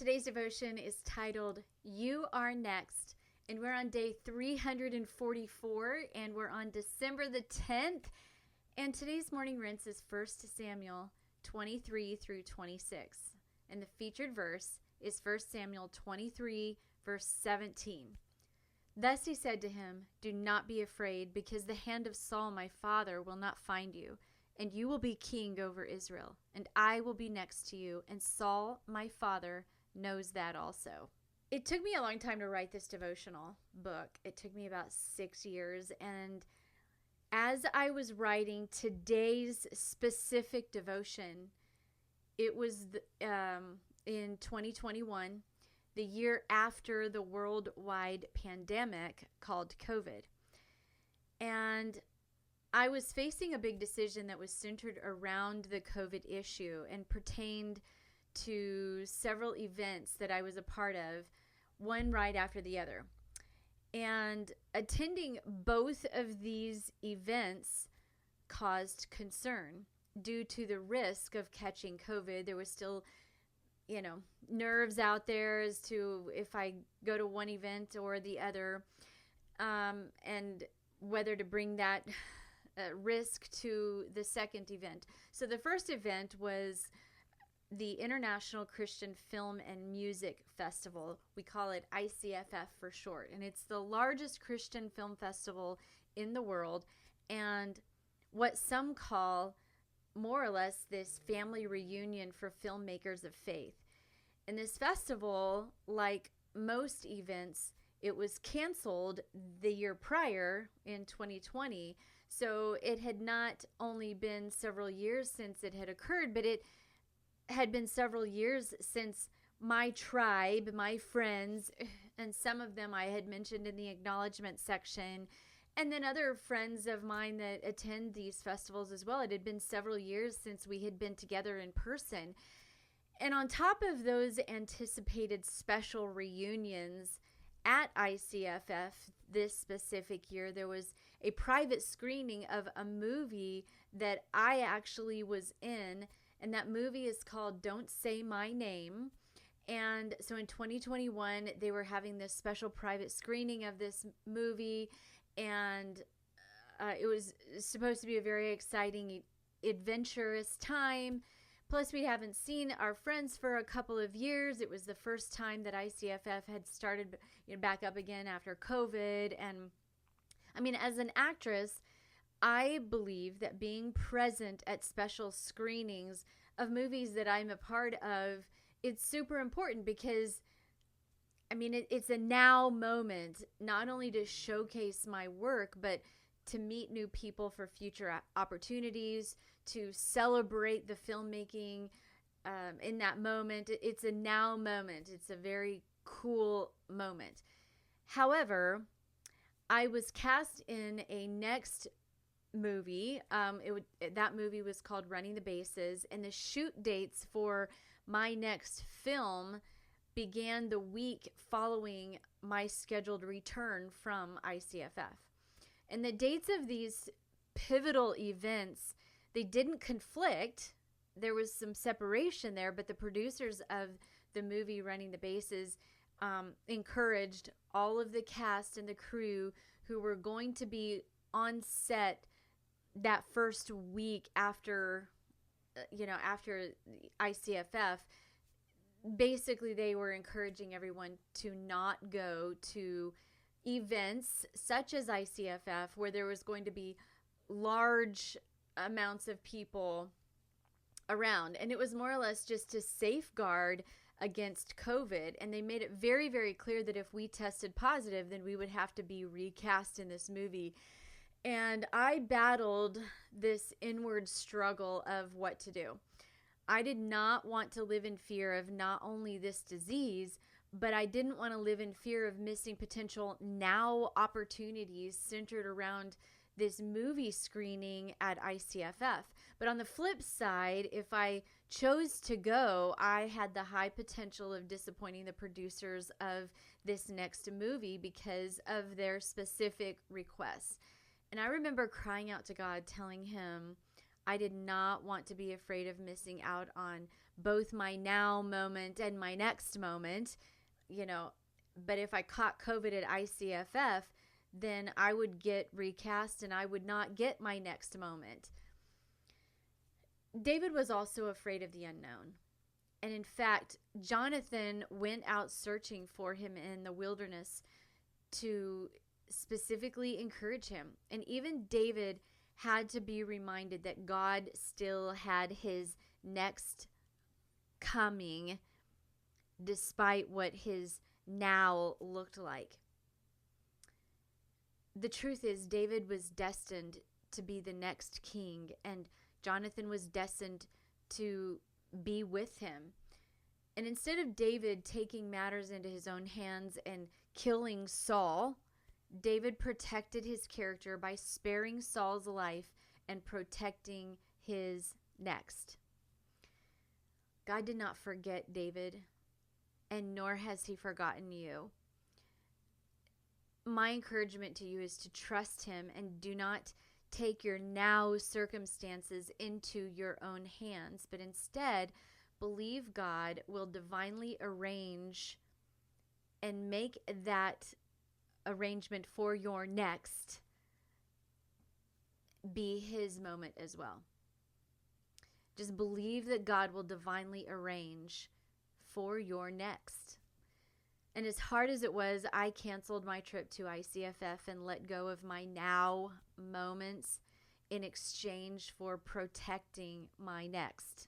Today's devotion is titled, You Are Next. And we're on day 344, and we're on December the 10th. And today's morning rinse is 1 Samuel 23 through 26. And the featured verse is 1 Samuel 23, verse 17. Thus he said to him, Do not be afraid, because the hand of Saul my father will not find you, and you will be king over Israel, and I will be next to you, and Saul my father knows that also. It took me a long time to write this devotional book. It took me about 6 years, and as I was writing today's specific devotion, it was in 2021, the year after the worldwide pandemic called COVID. And I was facing a big decision that was centered around the COVID issue and pertained to several events that I was a part of, one right after the other. And attending both of these events caused concern due to the risk of catching COVID. There was still, nerves out there as to if I go to one event or the other, and whether to bring that risk to the second event. So the first event was the International Christian Film and Music Festival. We call it ICFF for short, and it's the largest Christian film festival in the world, and what some call more or less this family reunion for filmmakers of faith. And this festival, like most events, it was canceled the year prior in 2020. So it had not only been several years since it had occurred, but it had been several years since my tribe, my friends, and some of them I had mentioned in the acknowledgement section, and then other friends of mine that attend these festivals as well. It had been several years since we had been together in person. And on top of those anticipated special reunions at ICFF this specific year, there was a private screening of a movie that I actually was in, and that movie is called Don't Say My Name. And so in 2021, they were having this special private screening of this movie, and it was supposed to be a very exciting, adventurous time. Plus, we haven't seen our friends for a couple of years. It was the first time that ICFF had started back up again after COVID. And I mean, as an actress, I believe that being present at special screenings of movies that I'm a part of, it's super important because, I mean, it's a now moment, not only to showcase my work, but to meet new people for future opportunities, to celebrate the filmmaking in that moment. It's a now moment. It's a very cool moment. However, I was cast in a next movie. That movie was called Running the Bases, and the shoot dates for my next film began the week following my scheduled return from ICFF. And the dates of these pivotal events, they didn't conflict. There was some separation there, but the producers of the movie Running the Bases encouraged all of the cast and the crew who were going to be on set that first week after ICFF. Basically, they were encouraging everyone to not go to events such as ICFF, where there was going to be large amounts of people around. And it was more or less just to safeguard against COVID. And they made it very, very clear that if we tested positive, then we would have to be recast in this movie. And I battled this inward struggle of what to do. I did not want to live in fear of not only this disease, but I didn't want to live in fear of missing potential now opportunities centered around this movie screening at ICFF. But on the flip side, if I chose to go, I had the high potential of disappointing the producers of this next movie because of their specific requests. And I remember crying out to God, telling him, I did not want to be afraid of missing out on both my now moment and my next moment, you know. But if I caught COVID at ICFF, then I would get recast and I would not get my next moment. David was also afraid of the unknown. And in fact, Jonathan went out searching for him in the wilderness to specifically encourage him. And even David had to be reminded that God still had his next coming, despite what his now looked like. The truth is, David was destined to be the next king, and Jonathan was destined to be with him. And instead of David taking matters into his own hands and killing Saul, David protected his character by sparing Saul's life and protecting his next. God did not forget David, and nor has he forgotten you. My encouragement to you is to trust him and do not take your now circumstances into your own hands, but instead believe God will divinely arrange and make that arrangement for your next be his moment as well. Just believe that God will divinely arrange for your next. And as hard as it was, I canceled my trip to ICFF and let go of my now moments in exchange for protecting my next.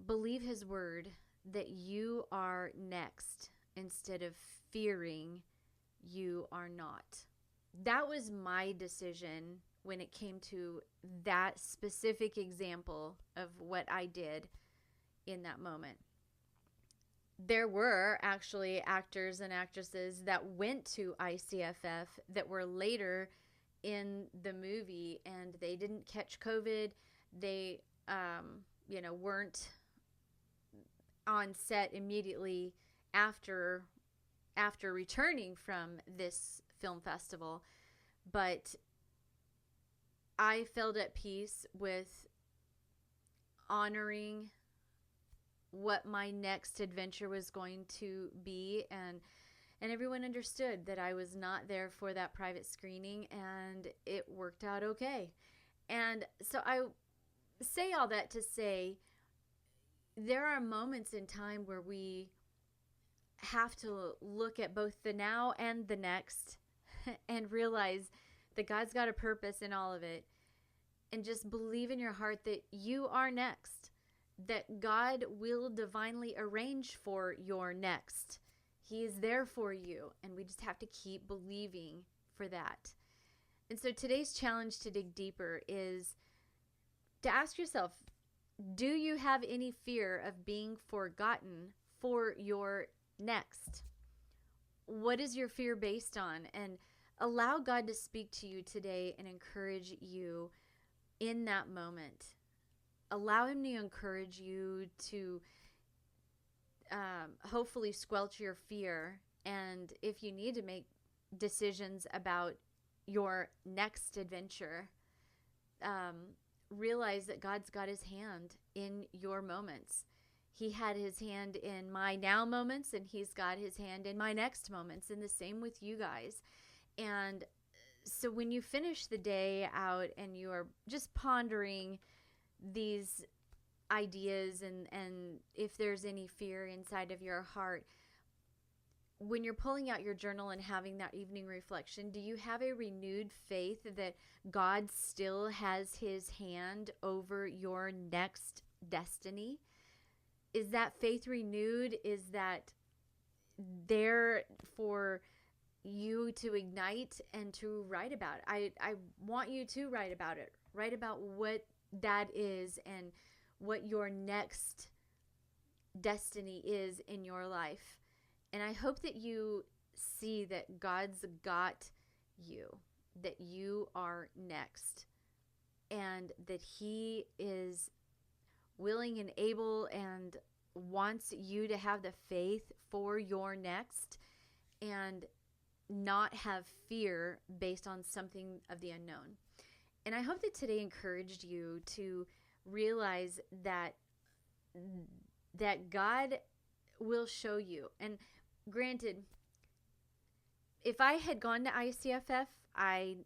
Believe his word that you are next instead of fearing you are not. That was my decision when it came to that specific example of what I did in that moment. There were actually actors and actresses that went to ICFF that were later in the movie, and they didn't catch COVID. They, weren't on set immediately after returning from this film festival. But I felt at peace with honoring what my next adventure was going to be, and everyone understood that I was not there for that private screening, and it worked out okay. And so I say all that to say there are moments in time where we have to look at both the now and the next and realize that God's got a purpose in all of it, and just believe in your heart that you are next, that God will divinely arrange for your next. He is there for you, and we just have to keep believing for that. And so today's challenge to dig deeper is to ask yourself, do you have any fear of being forgotten for your next? What is your fear based on? And allow God to speak to you today and encourage you in that moment. Allow him to encourage you to hopefully squelch your fear. And if you need to make decisions about your next adventure, realize that God's got his hand in your moments. He had his hand in my now moments, and he's got his hand in my next moments, and the same with you guys. And so when you finish the day out and you are just pondering these ideas, and if there's any fear inside of your heart, when you're pulling out your journal and having that evening reflection, do you have a renewed faith that God still has his hand over your next destiny? Is that faith renewed? Is that there for you to ignite and to write about it? I want you to write about it. Write about what that is and what your next destiny is in your life. And I hope that you see that God's got you, that you are next, and that he is willing and able and wants you to have the faith for your next and not have fear based on something of the unknown. And I hope that today encouraged you to realize that God will show you. And granted, if I had gone to ICFF, I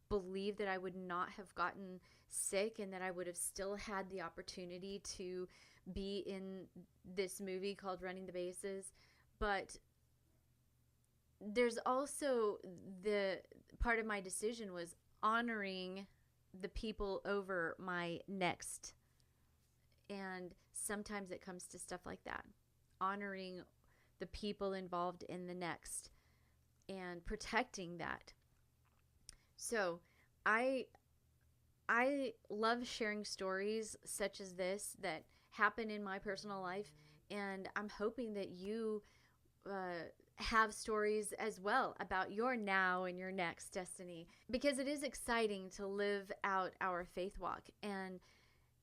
believe that I would not have gotten sick and that I would have still had the opportunity to be in this movie called Running the Bases. But there's also the part of my decision was honoring the people over my next. And sometimes it comes to stuff like that, honoring the people involved in the next and protecting that. So I love sharing stories such as this that happen in my personal life, and I'm hoping that you have stories as well about your now and your next destiny, because it is exciting to live out our faith walk, and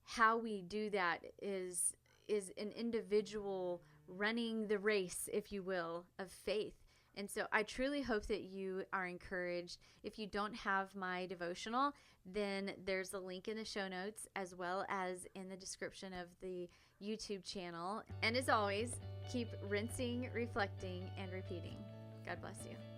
how we do that is an individual running the race, if you will, of faith. And so I truly hope that you are encouraged. If you don't have my devotional, then there's a link in the show notes as well as in the description of the YouTube channel. And as always, keep rinsing, reflecting, and repeating. God bless you.